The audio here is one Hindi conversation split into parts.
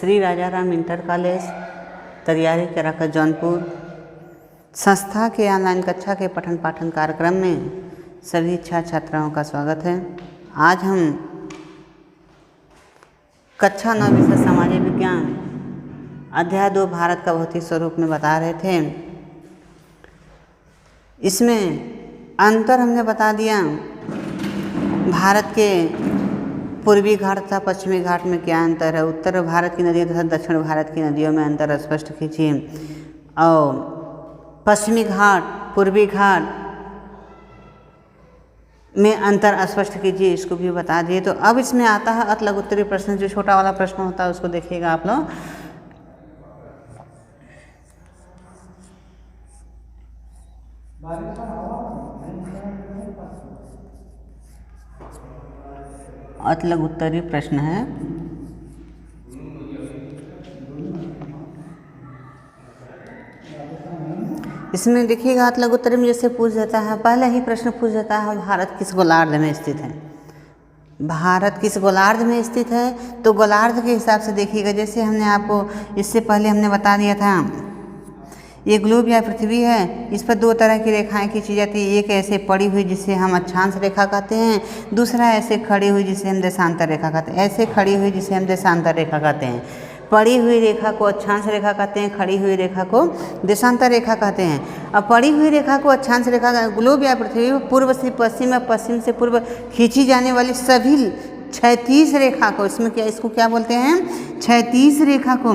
श्री राजाराम इंटर कॉलेज तरियारी केराका जौनपुर संस्था के ऑनलाइन कक्षा के पठन पाठन कार्यक्रम में सभी छात्राओं का स्वागत है। आज हम कक्षा 9 विषय सामाजिक विज्ञान अध्याय 2 भारत का भौतिक स्वरूप में बता रहे थे। इसमें अंतर हमने बता दिया, भारत के पूर्वी घाट तथा पश्चिमी घाट में क्या अंतर है, उत्तर भारत की नदियों तथा दक्षिण भारत की नदियों में अंतर स्पष्ट कीजिए, और पश्चिमी घाट पूर्वी घाट में अंतर स्पष्ट कीजिए, इसको भी बता दिए। तो अब इसमें आता है अत लघु उत्तरीय प्रश्न, जो छोटा वाला प्रश्न होता है उसको देखिएगा आप लोग। अत लघु उत्तरीय प्रश्न है। इसमें देखिएगा अत लघु उत्तरीय में जैसे पूछ देता है, पहला ही प्रश्न पूछ देता है भारत किस गोलार्ध में स्थित है। भारत किस गोलार्ध में स्थित है, तो गोलार्ध के हिसाब से देखिएगा, जैसे हमने आपको इससे पहले हमने बता दिया था, ये ग्लोब या पृथ्वी है, इस पर दो तरह की रेखाएं खींची जाती है। एक ऐसे पड़ी हुई जिसे हम अक्षांश रेखा कहते हैं, दूसरा ऐसे खड़ी हुई जिसे हम देशांतर रेखा कहते हैं। ऐसे खड़ी हुई जिसे हम देशांतर रेखा कहते हैं। पड़ी हुई रेखा को अक्षांश रेखा कहते हैं, खड़ी हुई रेखा को देशांतर रेखा कहते हैं। अब पड़ी हुई रेखा को अक्षांश रेखा, ग्लोब या पृथ्वी पूर्व से पश्चिम या पश्चिम से पूर्व खींची जाने वाली सभी क्षैतिज रेखा को, इसमें क्या, इसको क्या बोलते हैं, क्षैतिज रेखा को,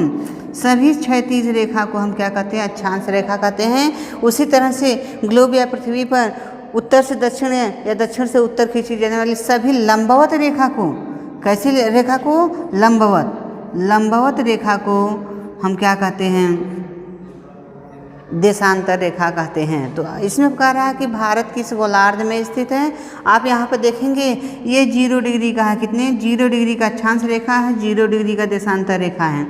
सभी क्षैतिज रेखा को हम क्या कहते हैं, अक्षांश रेखा कहते हैं। उसी तरह से ग्लोब या पृथ्वी पर उत्तर से दक्षिण या दक्षिण से उत्तर खींची जाने वाली सभी लंबवत रेखा को, कैसी रेखा को, लंबवत रेखा को हम क्या कहते हैं, देशांतर रेखा कहते हैं। तो इसमें कह रहा है कि भारत किस गोलार्ध में स्थित है। आप यहाँ पर देखेंगे ये 0 डिग्री का है, कितने, 0 डिग्री का अक्षांश रेखा है, 0 डिग्री का देशांतर रेखा है।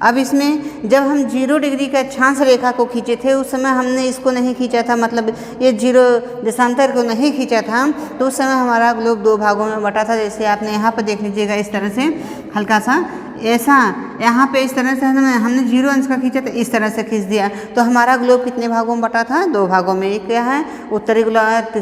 अब इसमें जब हम 0 डिग्री का अक्षांश रेखा को खींचे थे, उस समय हमने इसको नहीं खींचा था, मतलब ये 0 देशांतर को नहीं खींचा था, तो उस समय हमारा ग्लोब 2 भागों में बटा था। जैसे आपने यहाँ पर देख लीजिएगा, इस तरह से हल्का सा ऐसा यहाँ पे इस तरह से हमने 0 अंश का खींचा, तो इस तरह से खींच दिया, तो हमारा ग्लोब कितने भागों में बटा था, 2 भागों में। एक क्या है, उत्तरी गोलार्ध,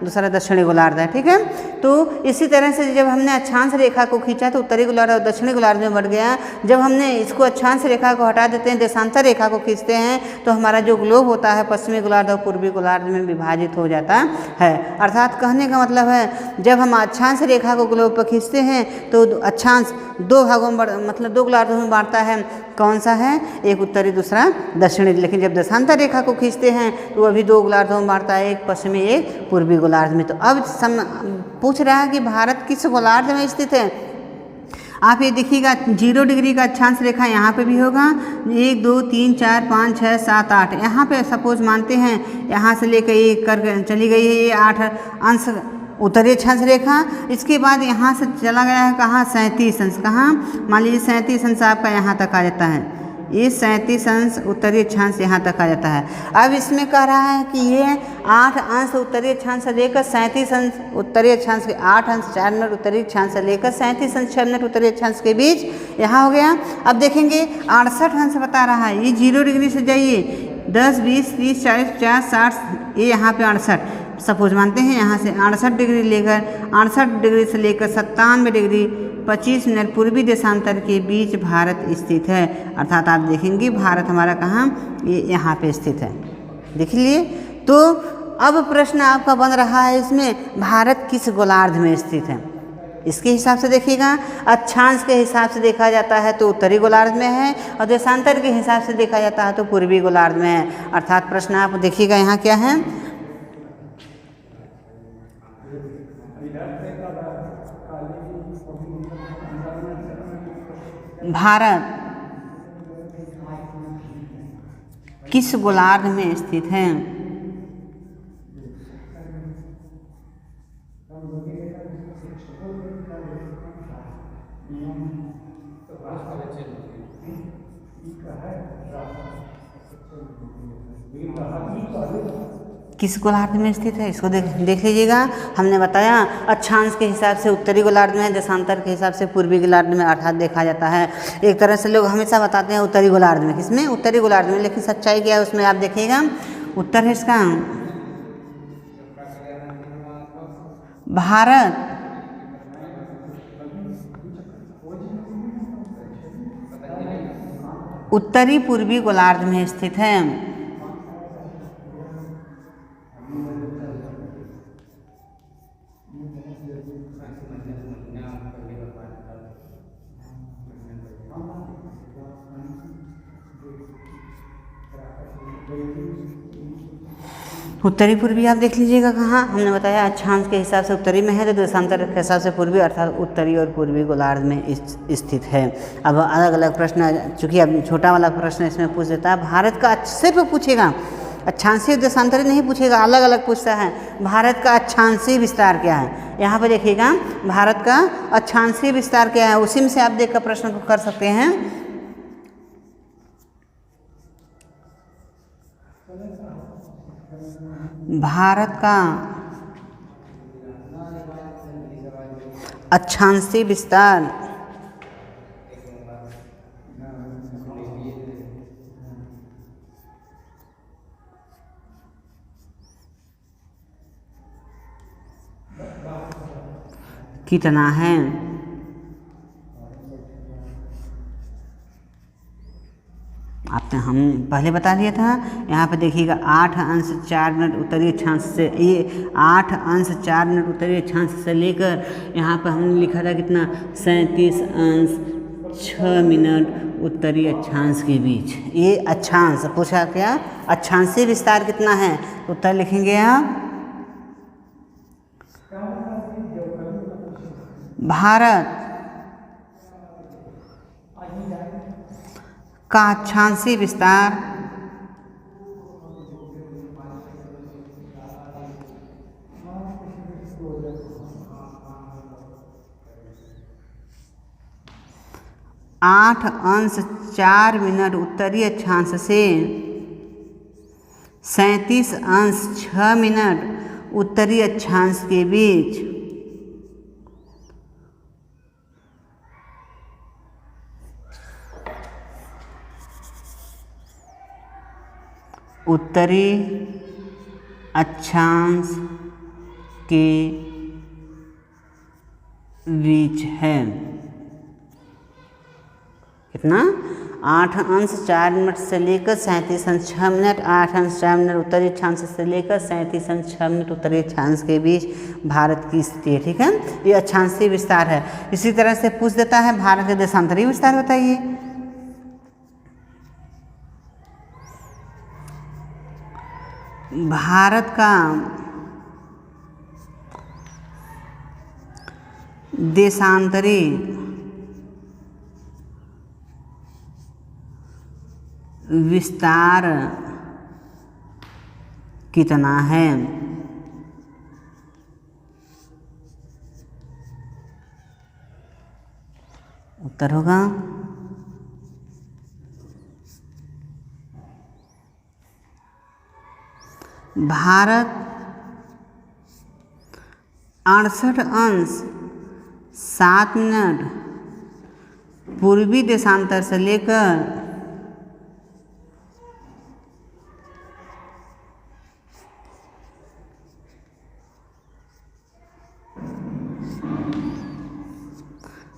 दूसरा दक्षिणी गोलार्ध है, ठीक है। तो इसी तरह से जब हमने अक्षांश रेखा को खींचा तो उत्तरी गोलार्ध और दक्षिणी गोलार्ध में बढ़ गया। जब हमने इसको अक्षांश रेखा को हटा देते हैं, देशांतर रेखा को खींचते हैं, तो हमारा जो ग्लोब होता है पश्चिमी गोलार्ध और पूर्वी गोलार्ध में विभाजित हो जाता है। अर्थात कहने का मतलब है, जब हम अक्षांश रेखा को ग्लोब पर खींचते हैं तो अक्षांश 2 भागों में, मतलब 2 गोलार्धों में बांटता है। कौन सा है, एक उत्तरी दूसरा दक्षिणी। लेकिन जब देशांतर रेखा को खींचते हैं तो वह भी 2 गोलार्धों में बांटता है, एक पश्चिमी एक पूर्वी गोलार्ध में। तो अब पूछ रहा है कि भारत किस गोलार्ध में स्थित है। आप ये देखिएगा 0 डिग्री का अक्षांश रेखा यहाँ पे भी होगा, 1 2 3 4 5 6 7 8, यहाँ पे सपोज मानते हैं यहाँ से लेकर ये कर चली गई है, ये 8 अंश उत्तरी अक्षांश रेखा। इसके बाद यहाँ से चला गया है कहाँ, 37 अंश, कहाँ, मान लीजिए 37 अंश आपका यहाँ तक आ जाता है, ये 37 अंश उत्तरी अक्षांश यहाँ तक आ जाता है। अब इसमें कह रहा है कि ये 8 अंश उत्तरी अक्षांश से लेकर 37 अंश उत्तरी अक्षांश के 8 अंश 4 मिनट उत्तरी अक्षांश से लेकर 37 अंश 6 मिनट उत्तरी अक्षांश के बीच यहाँ हो गया। अब देखेंगे 68 अंश बता रहा है, ये 0 डिग्री से जाइए 10 20 30 40 50 60, ये यहाँ पे 68 सपोज मानते हैं, यहाँ से 68 डिग्री लेकर 68 डिग्री से लेकर 97 डिग्री 25 मिनट पूर्वी देशांतर के बीच भारत स्थित है। अर्थात आप देखेंगे भारत हमारा कहाँ, ये यहाँ पे स्थित है, देख लिए। तो अब प्रश्न आपका बन रहा है इसमें, भारत किस गोलार्ध में स्थित है। इसके हिसाब से देखिएगा, अक्षांश के हिसाब से देखा जाता है तो उत्तरी गोलार्ध में है, और देशांतर के हिसाब से देखा जाता है तो पूर्वी गोलार्ध में है। अर्थात प्रश्न आप देखिएगा यहाँ क्या है, भारत किस गोलार्ध में स्थित है। किस गोलार्ध में स्थित है, इसको देख लीजिएगा। हमने बताया अक्षांश के हिसाब से उत्तरी गोलार्ध में, देशांतर के हिसाब से पूर्वी गोलार्ध में अर्थात देखा जाता है। एक तरह से लोग हमेशा बताते हैं उत्तरी गोलार्ध में, किसमें, उत्तरी गोलार्ध में, लेकिन सच्चाई क्या है उसमें आप देखिएगा, उत्तर है इसका भारत उत्तरी पूर्वी गोलार्ध में स्थित है। उत्तरी पूर्वी आप देख लीजिएगा कहाँ, हमने बताया अक्षांश के हिसाब से उत्तरी में है, तो देशांतर के हिसाब से पूर्वी अर्थात उत्तरी और पूर्वी गोलार्ध में स्थित है। अब अलग अलग प्रश्न, चूंकि अब छोटा वाला प्रश्न इसमें पूछ देता है, भारत का सिर्फ पूछेगा, अक्षांशीय देशांतरी नहीं पूछेगा, अलग अलग पूछता है। भारत का अक्षांशीय विस्तार क्या है, यहाँ पर देखिएगा भारत का अक्षांशीय विस्तार क्या है, उसी में से आप देख कर प्रश्न को कर सकते हैं। भारत का अक्षांशीय विस्तार कितना है, आपने हम पहले बता दिया था। यहाँ पे देखिएगा 8 अंश 4 मिनट उत्तरी अक्षांश से, ये 8 अंश 4 मिनट उत्तरी अक्षांश से लेकर यहाँ पर हमने लिखा था कितना, 37 अंश 6 मिनट उत्तरी अक्षांश के बीच। ये अक्षांश पूछा क्या, अक्षांशीय विस्तार कितना है, उत्तर लिखेंगे आप भारत का अक्षांशीय विस्तार 8 अंश 4 मिनट उत्तरी अक्षांश से 37 अंश 6 मिनट उत्तरी अक्षांश के बीच उत्तरी अक्षांश के बीच है। कितना, 8 अंश 4 मिनट से लेकर 37 अंश 6 मिनट, 8 अंश 4 मिनट उत्तरी अक्षांश से लेकर 37 अंश 6 मिनट उत्तरी अक्षांश के बीच भारत की स्थिति है। ठीक है, ये अक्षांशीय विस्तार है। इसी तरह से पूछ देता है भारत के देशांतरीय विस्तार बताइए। भारत का देशांतरी विस्तार कितना है, उत्तर होगा भारत 68 अंश 7 मिनट पूर्वी देशांतर से लेकर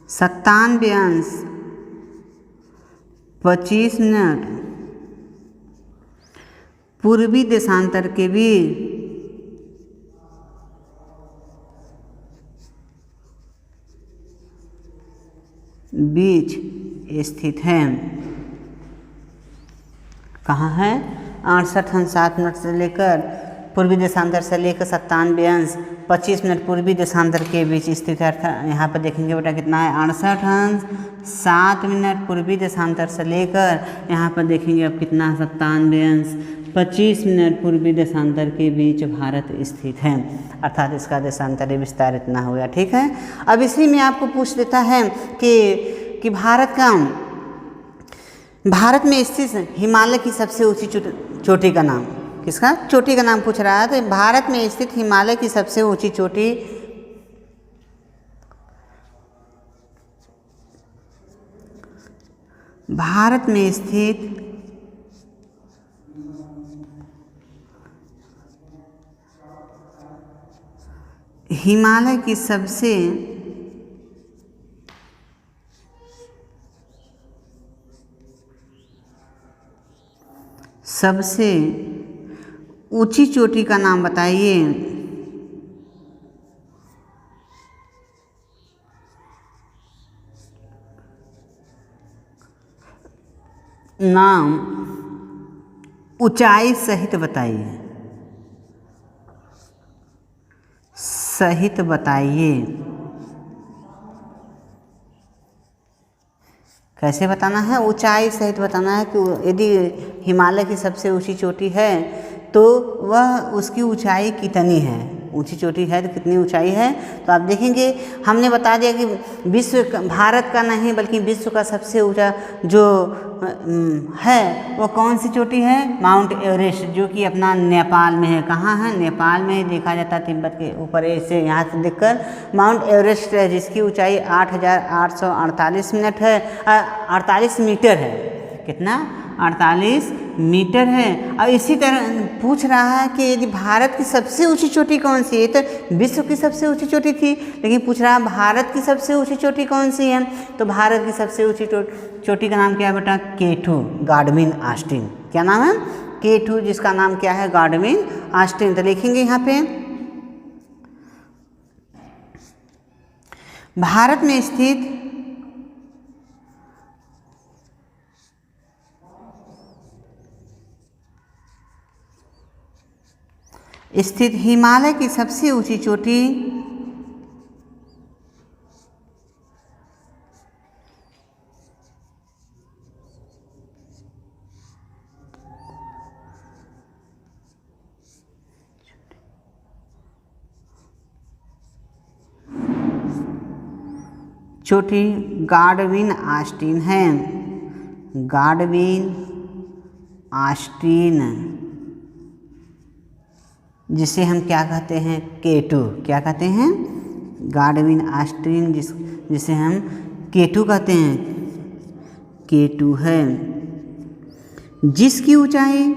97 अंश 25 मिनट पूर्वी देशांतर के बीच स्थित है। कहाँ है, 68 अंश 7 मिनट से लेकर पूर्वी देशांतर से लेकर 97 अंश 25 मिनट पूर्वी देशांतर के बीच स्थित है। अर्थात यहाँ पर देखेंगे बेटा कितना है, 68 अंश 7 मिनट पूर्वी देशांतर से लेकर यहाँ पर देखेंगे अब कितना, 97 अंश 25 मिनट पूर्वी देशांतर के बीच भारत स्थित है। अर्थात इसका देशांतरीय विस्तार इतना हो गया। ठीक है, अब इसी में आपको पूछ देता है कि भारत में स्थित हिमालय की सबसे ऊंची चोटी का नाम, किसका? चोटी का नाम पूछ रहा है। तो भारत में स्थित हिमालय की सबसे ऊंची चोटी, भारत में स्थित हिमालय की सबसे ऊंची चोटी का नाम बताइए। नाम ऊंचाई सहित बताइए, सहित बताइए। कैसे बताना है? ऊंचाई सहित बताना है कि यदि हिमालय की सबसे ऊंची चोटी है तो वह उसकी ऊंचाई कितनी है। ऊंची चोटी है तो कितनी ऊंचाई है। तो आप देखेंगे हमने बता दिया कि भारत का नहीं बल्कि विश्व का सबसे ऊंचा जो है वो कौन सी चोटी है? माउंट एवरेस्ट, जो कि अपना नेपाल में है। कहाँ है? नेपाल में ही देखा जाता है, तिब्बत के ऊपर ऐसे यहाँ से देखकर माउंट एवरेस्ट है, जिसकी ऊंचाई 8,848 मिनट है 48 मीटर है। कितना? 48 मीटर है। और इसी तरह पूछ रहा है कि यदि भारत की सबसे ऊंची चोटी कौन सी है, तो विश्व की सबसे ऊंची चोटी थी, लेकिन पूछ रहा है भारत की सबसे ऊंची चोटी कौन सी है। तो भारत की सबसे ऊंची चोटी का नाम क्या है बेटा? K2, गाडविन Austin. क्या नाम है? K2, जिसका नाम क्या है? गाडविन ऑस्टिन। तो लिखेंगे यहाँ पे भारत में स्थित हिमालय की सबसे ऊंची चोटी गाडविन ऑस्टिन है। गाडविन ऑस्टिन, जिसे हम क्या कहते हैं? K2। क्या कहते हैं? गाडविन ऑस्टिन, जिसे हम K2 कहते हैं। K2 है, जिसकी ऊंचाई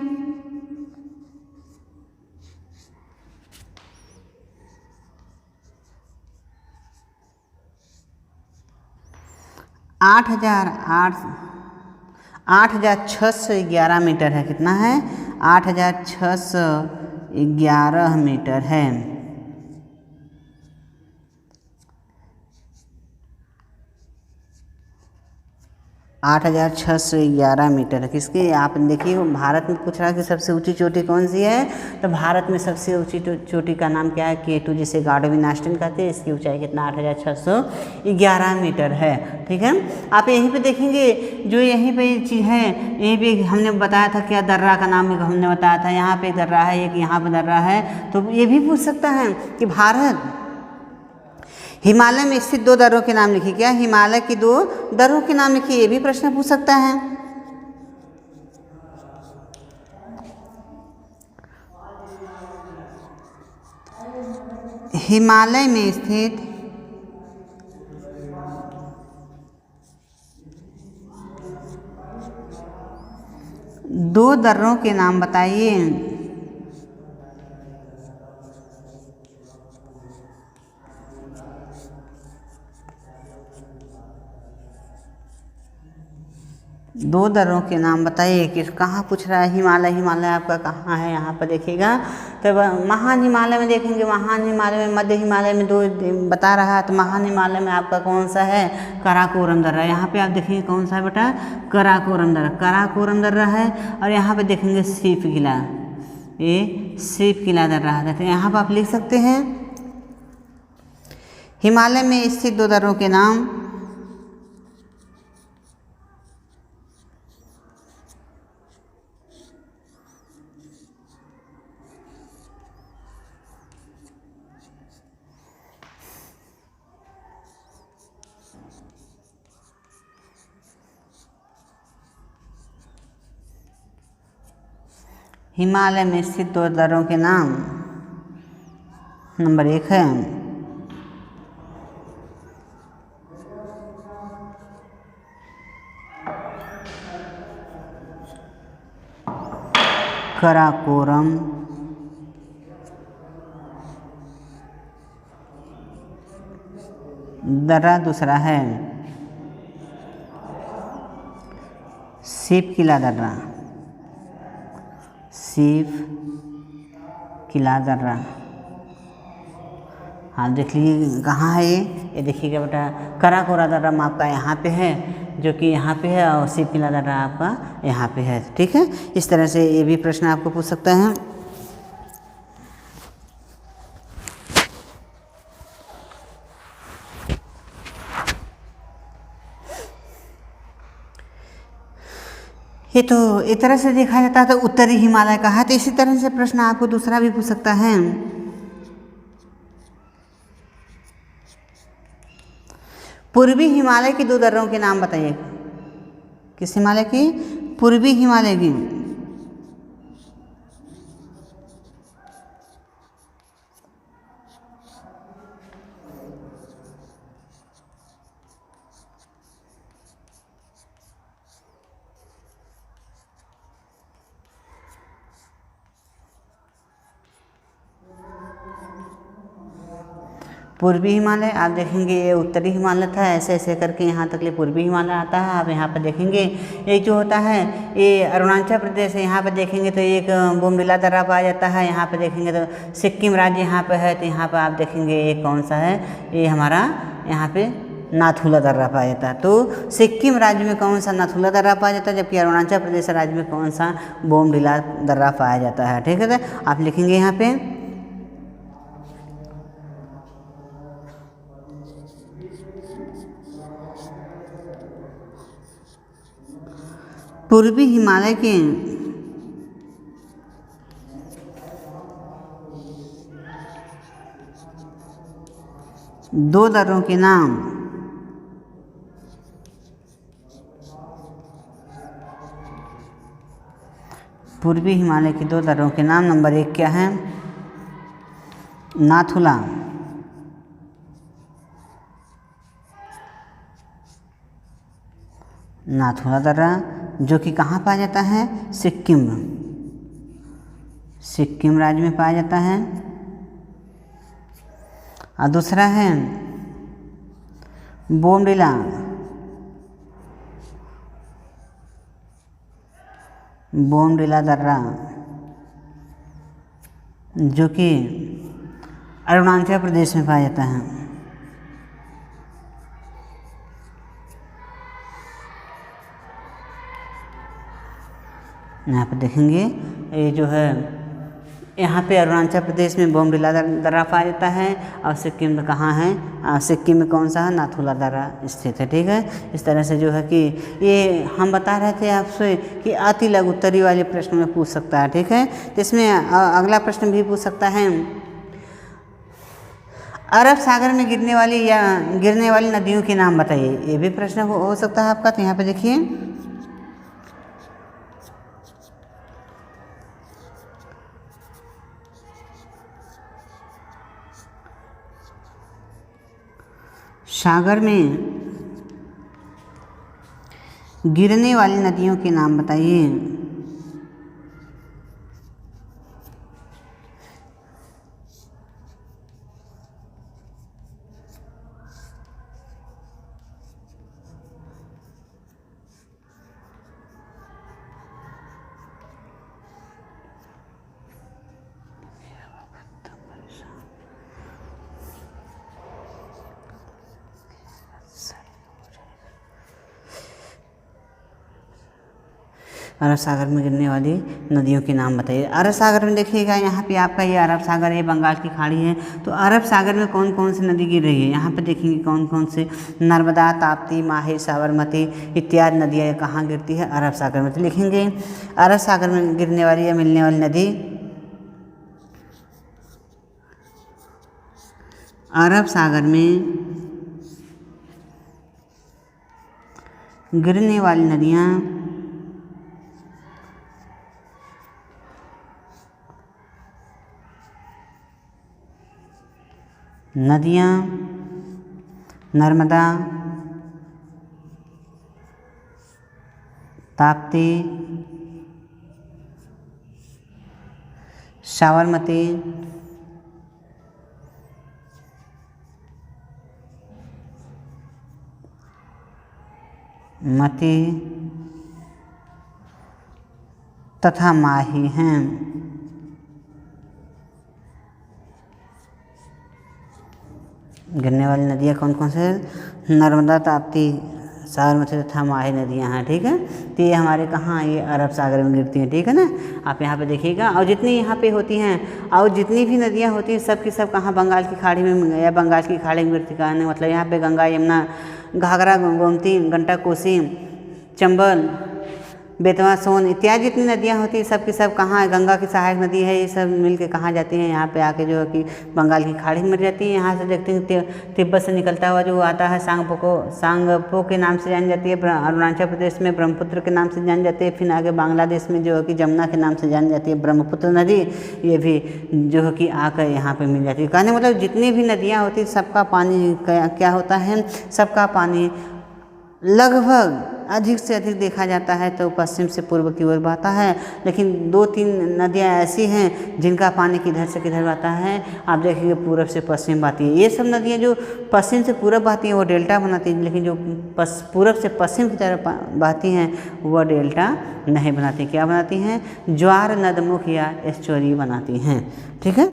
8,611 मीटर है। कितना है? 8,611 मीटर है। 8,611 मीटर है। किसकी? आप देखिए भारत में पूछ रहा है कि सबसे ऊंची चोटी कौन सी है। तो भारत में सबसे ऊंची चोटी का नाम क्या है? K2, जिसे गाडविन ऑस्टिन कहते हैं। इसकी ऊंचाई कितना? 8,611 मीटर है। ठीक है। आप यहीं पे देखेंगे, जो यहीं पे चीज़ है, यहीं पे हमने बताया था क्या? दर्रा का नाम हमने बताया था। यहाँ पे दर्रा है, एक यहाँ पे दर्रा है। तो ये भी पूछ सकता है कि भारत हिमालय में स्थित 2 दर्रों के नाम लिखिए। क्या? हिमालय की 2 दर्रों के नाम लिखिए। ये भी प्रश्न पूछ सकता है। हिमालय में स्थित 2 दर्रों के नाम बताइए। दो दर्रों के नाम बताइए कि कहाँ पूछ रहा है? हिमालय। हिमालय आपका कहाँ है? यहाँ पर देखिएगा। तब महान हिमालय में देखेंगे, महान हिमालय में, मध्य हिमालय में 2 बता रहा है। तो महान हिमालय में आपका कौन सा है? कराकोरम दर्रा। यहाँ पे आप देखेंगे कौन सा है बेटा? कराकोरम दर्रा। कराकोरम दर्रा है। और यहाँ पे देखेंगे सिप किला, ये सिप किला दर्रा है। तो यहाँ पर आप लिख सकते हैं हिमालय में स्थित 2 दर्रों के नाम। हिमालय में स्थित 2 दर्रों के नाम। नंबर 1 है कराकोरम, दर्रा दूसरा है सीप किला दर्रा, सीप किला दर्रा। हाँ देख लीजिए कहाँ है ये देखिएगा बेटा, कराकोरा दर्रा आपका यहाँ पे है, जो कि यहाँ पे है, और सीप किला दर्रा आपका यहाँ पे है। ठीक है, इस तरह से ये भी प्रश्न आपको पूछ सकता है। ये तो एक तरह से देखा जाता है तो उत्तरी हिमालय का है, तो इसी तरह से प्रश्न आपको दूसरा भी पूछ सकता है। पूर्वी हिमालय की 2 दर्रों के नाम बताइए। किस हिमालय की? पूर्वी हिमालय की। पूर्वी हिमालय आप देखेंगे ये उत्तरी हिमालय था, ऐसे ऐसे करके यहाँ तक ले पूर्वी हिमालय आता है। आप यहाँ पर देखेंगे ये जो होता है ये अरुणाचल प्रदेश है, यहाँ पर देखेंगे तो एक बोमडिला दर्रा पाया जाता है। यहाँ पर देखेंगे तो सिक्किम राज्य यहाँ पर है, तो यहाँ पर आप देखेंगे ये कौन सा है, ये हमारा यहाँ पे नाथुला दर्रा पाया जाता है। तो सिक्किम राज्य में कौन सा नाथुला दर्रा पाया जाता है, जबकि अरुणाचल प्रदेश राज्य में कौन सा बोमडिला दर्रा पाया जाता है। ठीक है, तो आप लिखेंगे यहाँ पे पूर्वी हिमालय के 2 दर्रों के नाम। पूर्वी हिमालय के 2 दर्रों के नाम। नंबर 1 क्या है? नाथुला, नाथुला दर्रा, जो कि कहाँ पाया जाता है? सिक्किम, सिक्किम राज्य में पाया जाता है। और दूसरा है बोमडिला, बोमडिला दर्रा, जो कि अरुणाचल प्रदेश में पाया जाता है। यहाँ पर देखेंगे ये जो है यहाँ पे अरुणाचल प्रदेश में बोमडिला दर्रा पाया जाता है, और सिक्किम में कहाँ है? सिक्किम में कौन सा है? नाथुला दर्रा स्थित है। ठीक है, इस तरह से जो है कि ये हम बता रहे थे आपसे कि अति लघु उत्तरी वाले प्रश्न में पूछ सकता है। ठीक है, तो इसमें अगला प्रश्न भी पूछ सकता है, अरब सागर में गिरने वाली नदियों के नाम बताइए। ये भी प्रश्न हो सकता है आपका। तो यहाँ पे देखिए सागर में गिरने वाली नदियों के नाम बताइए। अरब सागर में गिरने वाली नदियों के नाम बताइए। अरब सागर में देखिएगा यहाँ पे आपका ये अरब सागर है, बंगाल की खाड़ी है। तो अरब सागर में कौन कौन सी नदी गिर रही है? यहाँ पे देखेंगे कौन कौन से, नर्मदा, ताप्ती, माही, साबरमती इत्यादि नदियाँ कहाँ गिरती है? अरब सागर में। तो लिखेंगे अरब सागर में गिरने वाली या मिलने वाली नदी अरब सागर में गिरने वाली नदियाँ नदियाँ नर्मदा, ताप्ती, साबरमती, मती तथा माही हैं। गिरने वाली नदियाँ कौन कौन से? नर्मदा, ताप्ती, साबरमती तथा माही नदियाँ हैं। ठीक है, तो ये हमारे कहाँ, ये अरब सागर में गिरती हैं। ठीक है ना, आप यहाँ पे देखिएगा। और जितनी यहाँ पे होती हैं और जितनी भी नदियाँ होती हैं सब की सब कहाँ, बंगाल की खाड़ी में या बंगाल की खाड़ी में गिरती। कहने मतलब यहाँ पे गंगा, यमुना, घाघरा, गोमती, गंडक, कोसी, चंबल, बेतवा, सोन इत्यादि जितनी नदियाँ होती हैं सब की सब कहाँ, गंगा की सहायक नदी है, ये सब मिल के कहाँ जाती हैं, यहाँ पे आके जो है कि बंगाल की खाड़ी में जाती है। यहाँ से देखते हैं तिब्बत से निकलता हुआ जो आता है सांगपो के नाम से जानी जाती है। अरुणाचल प्रदेश में ब्रह्मपुत्र के नाम से जानी जाती है। फिर आगे बांग्लादेश में जो है कि जमुना के नाम से जानी जाती है ब्रह्मपुत्र नदी। ये भी जो है कि आकर यहाँ पे मिल जाती है। कहने मतलब जितनी भी नदियाँ होती हैं सबका पानी क्या होता है, सबका पानी लगभग अधिक से अधिक देखा जाता है तो पश्चिम से पूर्व की ओर बहता है। लेकिन 2-3 नदियाँ ऐसी हैं जिनका पानी किधर से किधर बहता है, आप देखेंगे पूर्व से पश्चिम बहती है। ये सब नदियाँ जो पश्चिम से पूर्व बहती हैं वो डेल्टा बनाती हैं, लेकिन जो पूर्व से पश्चिम की तरफ बहती हैं वह डेल्टा नहीं बनाती। क्या बनाती हैं? ज्वार, नदमुख या एस्चुअरी बनाती हैं। ठीक है।